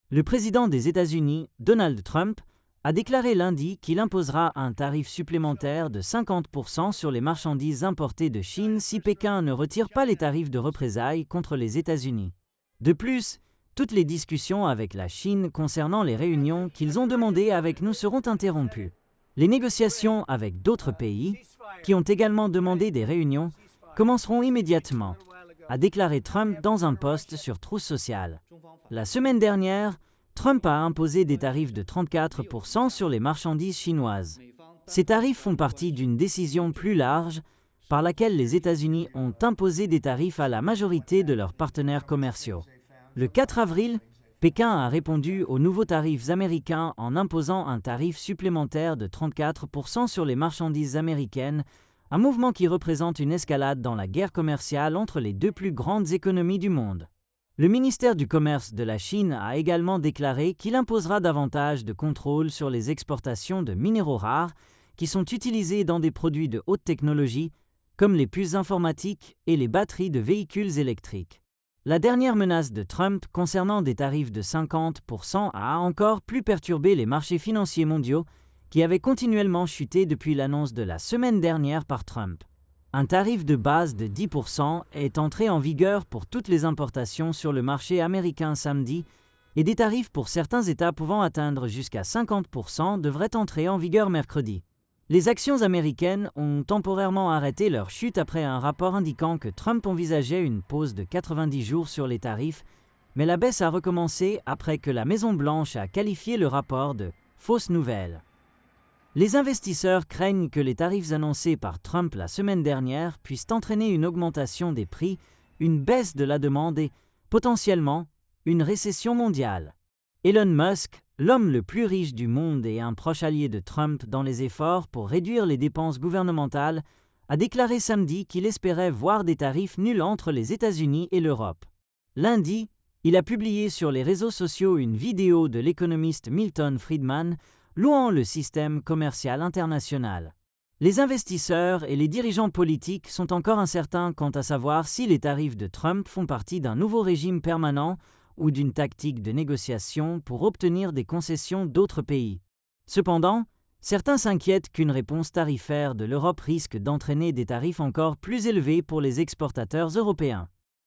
Le président des États-Unis, Donald Trump, a déclaré lundi qu'il imposera un tarif supplémentaire de 50% sur les marchandises importées de Chine si Pékin ne retire pas les tarifs de représailles contre les États-Unis. De plus, toutes les discussions avec la Chine concernant les réunions qu'ils ont demandées avec nous seront interrompues. Les négociations avec d'autres pays, qui ont également demandé des réunions, commenceront immédiatement, a déclaré Trump dans un post sur Truth Social. La semaine dernière, Trump a imposé des tarifs de 34% sur les marchandises chinoises. Ces tarifs font partie d'une décision plus large par laquelle les États-Unis ont imposé des tarifs à la majorité de leurs partenaires commerciaux. Le 4 avril, Pékin a répondu aux nouveaux tarifs américains en imposant un tarif supplémentaire de 34% sur les marchandises américaines, un mouvement qui représente une escalade dans la guerre commerciale entre les deux plus grandes économies du monde. Le ministère du Commerce de la Chine a également déclaré qu'il imposera davantage de contrôle sur les exportations de minéraux rares qui sont utilisés dans des produits de haute technologie, comme les puces informatiques et les batteries de véhicules électriques. La dernière menace de Trump concernant des tarifs de 50% a encore plus perturbé les marchés financiers mondiaux qui avaient continuellement chuté depuis l'annonce de la semaine dernière par Trump. Un tarif de base de 10% est entré en vigueur pour toutes les importations sur le marché américain samedi et des tarifs pour certains États pouvant atteindre jusqu'à 50% devraient entrer en vigueur mercredi. Les actions américaines ont temporairement arrêté leur chute après un rapport indiquant que Trump envisageait une pause de 90 jours sur les tarifs, mais la baisse a recommencé après que la Maison-Blanche a qualifié le rapport de « fausse nouvelle ». Les investisseurs craignent que les tarifs annoncés par Trump la semaine dernière puissent entraîner une augmentation des prix, une baisse de la demande et, potentiellement, une récession mondiale. Elon Musk, l'homme le plus riche du monde et un proche allié de Trump dans les efforts pour réduire les dépenses gouvernementales, a déclaré samedi qu'il espérait voir des tarifs nuls entre les États-Unis et l'Europe. Lundi, il a publié sur les réseaux sociaux une vidéo de l'économiste Milton Friedman louant le système commercial international. Les investisseurs et les dirigeants politiques sont encore incertains quant à savoir si les tarifs de Trump font partie d'un nouveau régime permanent ou d'une tactique de négociation pour obtenir des concessions d'autres pays. Cependant, certains s'inquiètent qu'une réponse tarifaire de l'Europe risque d'entraîner des tarifs encore plus élevés pour les exportateurs européens.